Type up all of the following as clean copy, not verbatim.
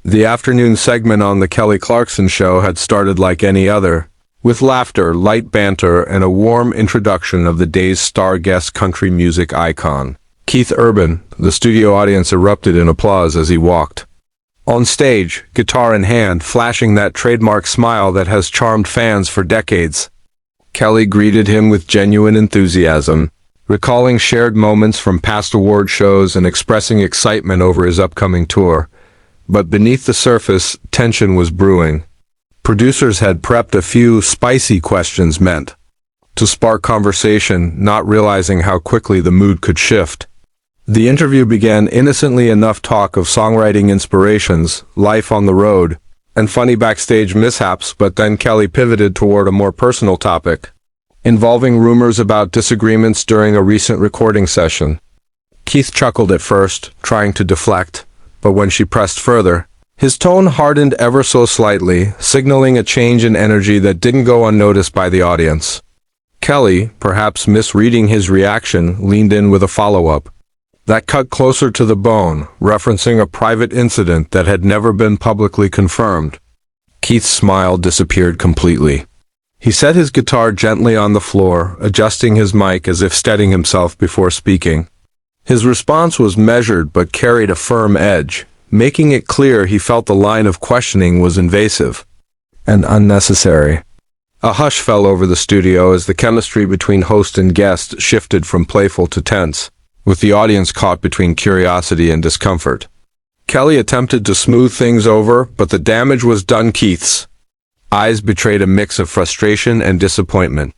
The afternoon segment on the Kelly Clarkson Show had started like any other, with laughter, light banter, and a warm introduction of the day's star guest country music icon, Keith Urban. The studio audience erupted in applause as he walked on stage, guitar in hand, flashing that trademark smile that has charmed fans for decades. Kelly greeted him with genuine enthusiasm, recalling shared moments from past award shows and expressing excitement over his upcoming tour. But beneath the surface, tension was brewing. Producers had prepped a few spicy questions meant to spark conversation, not realizing how quickly the mood could shift. The interview began innocently enough talk of songwriting inspirations, life on the road, and funny backstage mishaps, but then Kelly pivoted toward a more personal topic, involving rumors about disagreements during a recent recording session. Keith chuckled at first, trying to deflect, but when she pressed further, his tone hardened ever so slightly, signaling a change in energy that didn't go unnoticed by the audience. Kelly, perhaps misreading his reaction, leaned in with a follow-up that cut closer to the bone, referencing a private incident that had never been publicly confirmed. Keith's smile disappeared completely. He set his guitar gently on the floor, adjusting his mic as if steadying himself before speaking. His response was measured but carried a firm edge, making it clear he felt the line of questioning was invasive and unnecessary. A hush fell over the studio as the chemistry between host and guest shifted from playful to tense, with the audience caught between curiosity and discomfort. Kelly attempted to smooth things over, but the damage was done. Keith's eyes betrayed a mix of frustration and disappointment.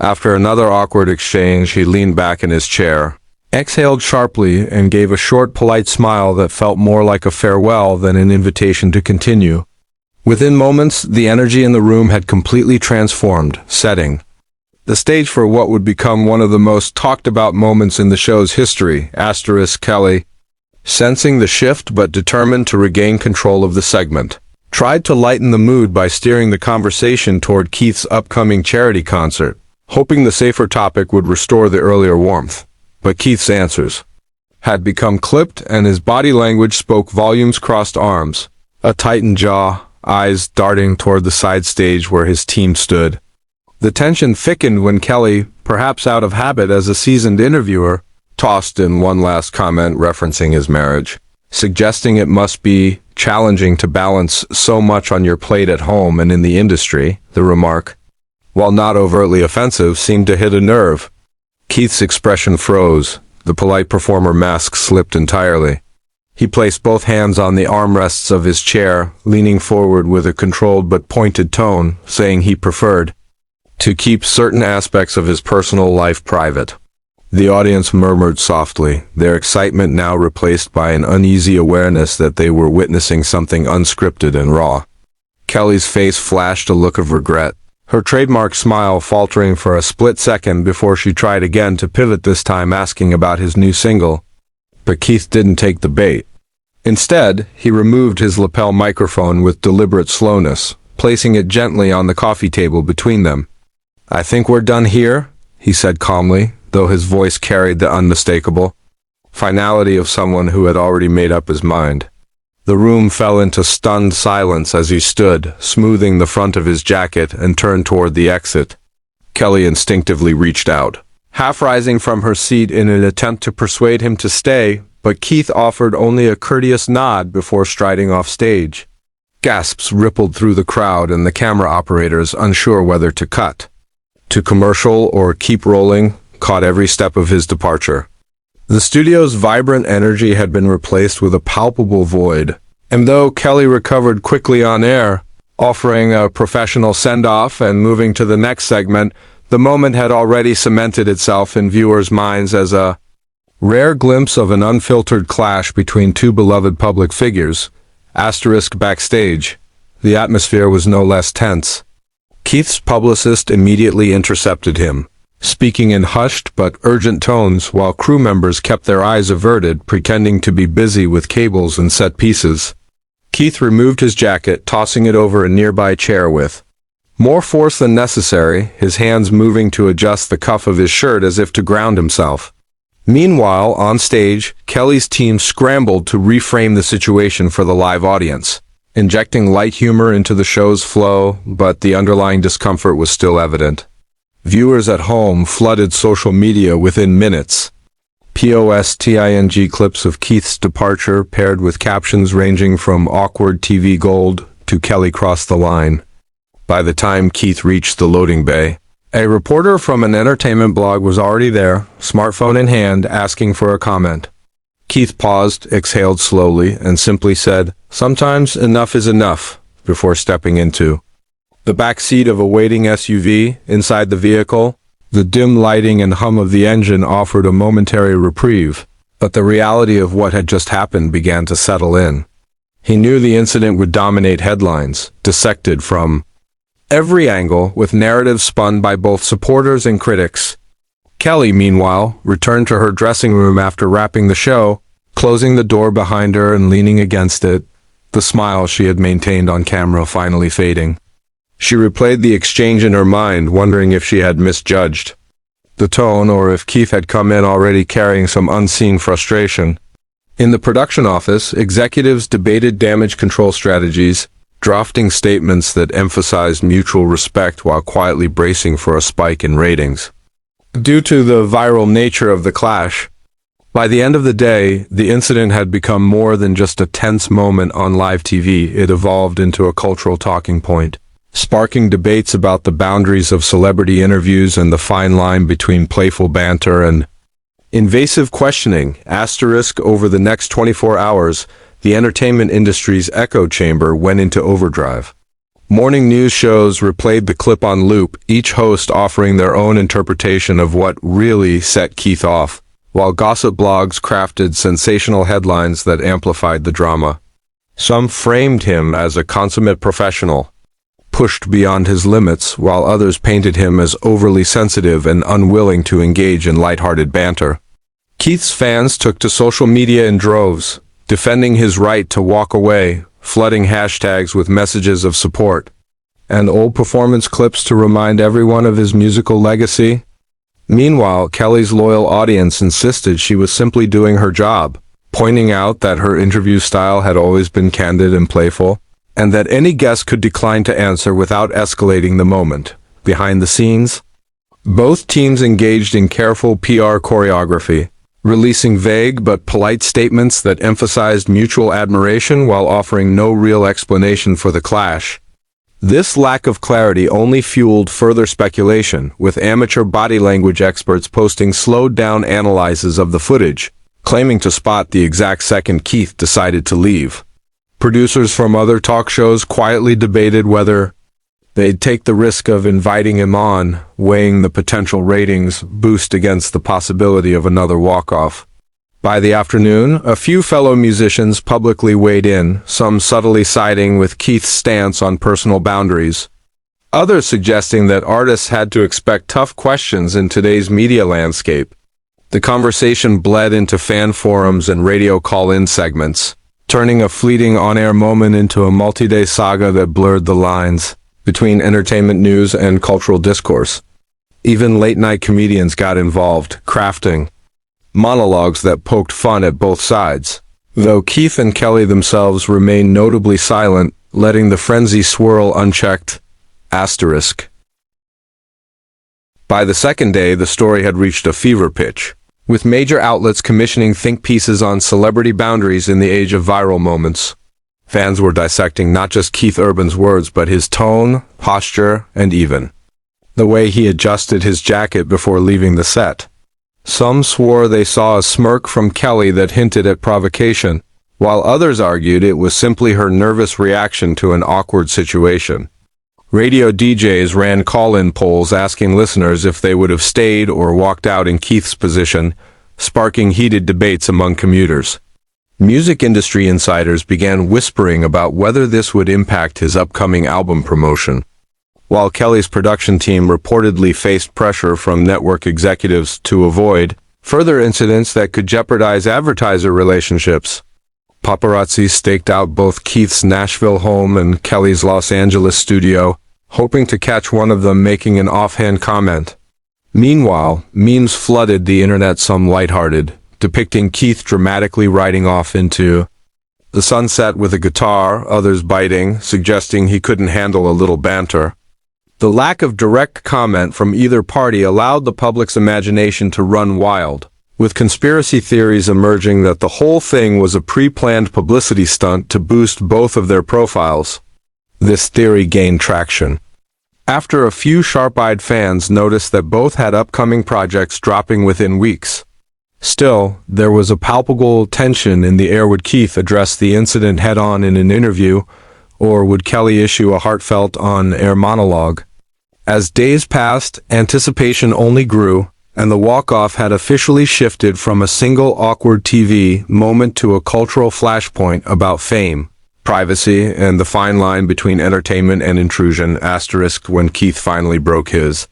After another awkward exchange, he leaned back in his chair, exhaled sharply, and gave a short, polite smile that felt more like a farewell than an invitation to continue. Within moments, the energy in the room had completely transformed, setting the stage for what would become one of the most talked about moments in the show's history. Kelly, sensing the shift but determined to regain control of the segment, tried to lighten the mood by steering the conversation toward Keith's upcoming charity concert, hoping the safer topic would restore the earlier warmth. But Keith's answers had become clipped, and his body language spoke volumes. Crossed arms, a tightened jaw, eyes darting toward the side stage where his team stood. The tension thickened when Kelly, perhaps out of habit as a seasoned interviewer, tossed in one last comment referencing his marriage, suggesting it must be challenging to balance so much on your plate at home and in the industry. The remark, while not overtly offensive, seemed to hit a nerve. Keith's expression froze. The polite performer mask slipped entirely. He placed both hands on the armrests of his chair, leaning forward with a controlled but pointed tone, saying he preferred to keep certain aspects of his personal life private. The audience murmured softly, their excitement now replaced by an uneasy awareness that they were witnessing something unscripted and raw. Kelly's face flashed a look of regret, her trademark smile faltering for a split second before she tried again to pivot, this time asking about his new single. But Keith didn't take the bait. Instead, he removed his lapel microphone with deliberate slowness, placing it gently on the coffee table between them. "I think we're done here," he said calmly, though his voice carried the unmistakable finality of someone who had already made up his mind. The room fell into stunned silence as he stood, smoothing the front of his jacket, and turned toward the exit. Kelly instinctively reached out, half rising from her seat in an attempt to persuade him to stay, but Keith offered only a courteous nod before striding off stage. Gasps rippled through the crowd, and the camera operators, unsure whether to cut to commercial or keep rolling, caught every step of his departure. The studio's vibrant energy had been replaced with a palpable void, and though Kelly recovered quickly on air, offering a professional send-off and moving to the next segment, the moment had already cemented itself in viewers' minds as a rare glimpse of an unfiltered clash between two beloved public figures. Backstage. The atmosphere was no less tense. Keith's publicist immediately intercepted him, speaking in hushed but urgent tones, while crew members kept their eyes averted, pretending to be busy with cables and set pieces. Keith removed his jacket, tossing it over a nearby chair with more force than necessary, his hands moving to adjust the cuff of his shirt as if to ground himself. Meanwhile, on stage, Kelly's team scrambled to reframe the situation for the live audience, injecting light humor into the show's flow, but the underlying discomfort was still evident. Viewers at home flooded social media within minutes. Posting clips of Keith's departure paired with captions ranging from awkward TV gold to Kelly crossed the line. By the time Keith reached the loading bay, a reporter from an entertainment blog was already there, smartphone in hand, asking for a comment. Keith paused, exhaled slowly, and simply said, "Sometimes enough is enough," before stepping into the back seat of a waiting SUV. Inside the vehicle, the dim lighting and hum of the engine offered a momentary reprieve, but the reality of what had just happened began to settle in. He knew the incident would dominate headlines, dissected from every angle, with narratives spun by both supporters and critics. Kelly, meanwhile, returned to her dressing room after wrapping the show, closing the door behind her and leaning against it, the smile she had maintained on camera finally fading. She replayed the exchange in her mind, wondering if she had misjudged the tone or if Keith had come in already carrying some unseen frustration. In the production office, executives debated damage control strategies, drafting statements that emphasized mutual respect while quietly bracing for a spike in ratings. Due to the viral nature of the clash, by the end of the day, the incident had become more than just a tense moment on live TV. It evolved into a cultural talking point, sparking debates about the boundaries of celebrity interviews and the fine line between playful banter and invasive questioning. Over the next 24 hours, the entertainment industry's echo chamber went into overdrive. Morning news shows replayed the clip on loop, each host offering their own interpretation of what really set Keith off, while gossip blogs crafted sensational headlines that amplified the drama. Some framed him as a consummate professional, pushed beyond his limits, while others painted him as overly sensitive and unwilling to engage in lighthearted banter. Keith's fans took to social media in droves, defending his right to walk away, flooding hashtags with messages of support, and old performance clips to remind everyone of his musical legacy. Meanwhile, Kelly's loyal audience insisted she was simply doing her job, pointing out that her interview style had always been candid and playful, and that any guest could decline to answer without escalating the moment. Behind the scenes, both teams engaged in careful PR choreography, releasing vague but polite statements that emphasized mutual admiration while offering no real explanation for the clash. This lack of clarity only fueled further speculation, with amateur body language experts posting slowed-down analyses of the footage, claiming to spot the exact second Keith decided to leave. Producers from other talk shows quietly debated whether they'd take the risk of inviting him on, weighing the potential ratings boost against the possibility of another walk-off. By the afternoon, a few fellow musicians publicly weighed in, some subtly siding with Keith's stance on personal boundaries, others suggesting that artists had to expect tough questions in today's media landscape. The conversation bled into fan forums and radio call-in segments, turning a fleeting on-air moment into a multi-day saga that blurred the lines between entertainment news and cultural discourse. Even late-night comedians got involved, crafting monologues that poked fun at both sides, though Keith and Kelly themselves remained notably silent, letting the frenzy swirl unchecked. By the second day, the story had reached a fever pitch, with major outlets commissioning think pieces on celebrity boundaries in the age of viral moments. Fans were dissecting not just Keith Urban's words, but his tone, posture, and even the way he adjusted his jacket before leaving the set. Some swore they saw a smirk from Kelly that hinted at provocation, while others argued it was simply her nervous reaction to an awkward situation. Radio DJs ran call-in polls asking listeners if they would have stayed or walked out in Keith's position, sparking heated debates among commuters. Music industry insiders began whispering about whether this would impact his upcoming album promotion, while Kelly's production team reportedly faced pressure from network executives to avoid further incidents that could jeopardize advertiser relationships. Paparazzi staked out both Keith's Nashville home and Kelly's Los Angeles studio, hoping to catch one of them making an offhand comment. Meanwhile, memes flooded the internet, some lighthearted, depicting Keith dramatically riding off into the sunset with a guitar, others biting, suggesting he couldn't handle a little banter. The lack of direct comment from either party allowed the public's imagination to run wild, with conspiracy theories emerging that the whole thing was a pre-planned publicity stunt to boost both of their profiles. This theory gained traction after a few sharp-eyed fans noticed that both had upcoming projects dropping within weeks. Still, there was a palpable tension in the air. Would Keith address the incident head-on in an interview, or would Kelly issue a heartfelt on-air monologue? As days passed, anticipation only grew, and the walk-off had officially shifted from a single awkward TV moment to a cultural flashpoint about fame, privacy, and the fine line between entertainment and intrusion. When Keith finally broke his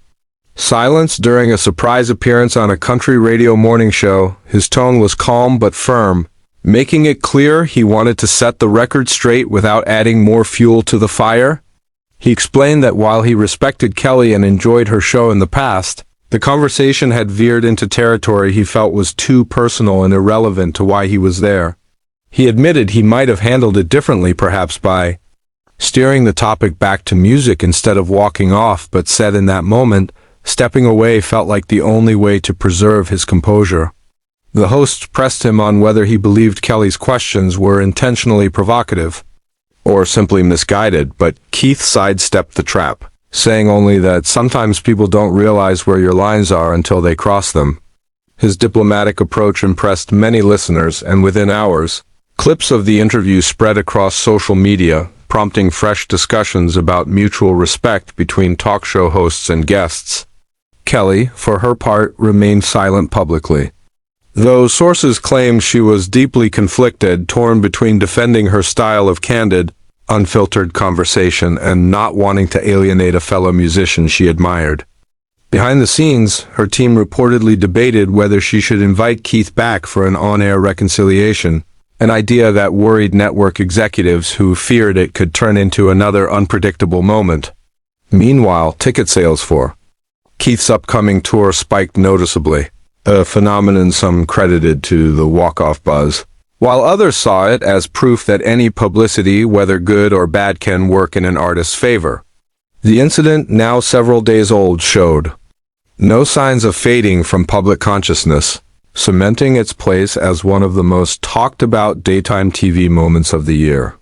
silence during a surprise appearance on a country radio morning show, his tone was calm but firm, making it clear he wanted to set the record straight without adding more fuel to the fire. He explained that while he respected Kelly and enjoyed her show in the past, the conversation had veered into territory he felt was too personal and irrelevant to why he was there. He admitted he might have handled it differently, perhaps by steering the topic back to music instead of walking off, but said in that moment, stepping away felt like the only way to preserve his composure. The host pressed him on whether he believed Kelly's questions were intentionally provocative or simply misguided, but Keith sidestepped the trap, saying only that sometimes people don't realize where your lines are until they cross them. His diplomatic approach impressed many listeners, and within hours, clips of the interview spread across social media, prompting fresh discussions about mutual respect between talk show hosts and guests. Kelly, for her part, remained silent publicly, though sources claim she was deeply conflicted, torn between defending her style of candid, unfiltered conversation and not wanting to alienate a fellow musician she admired. Behind the scenes, her team reportedly debated whether she should invite Keith back for an on-air reconciliation, an idea that worried network executives who feared it could turn into another unpredictable moment. Meanwhile, ticket sales for Keith's upcoming tour spiked noticeably, a phenomenon some credited to the walk-off buzz, while others saw it as proof that any publicity, whether good or bad, can work in an artist's favor. The incident, now several days old, showed no signs of fading from public consciousness, cementing its place as one of the most talked about daytime TV moments of the year.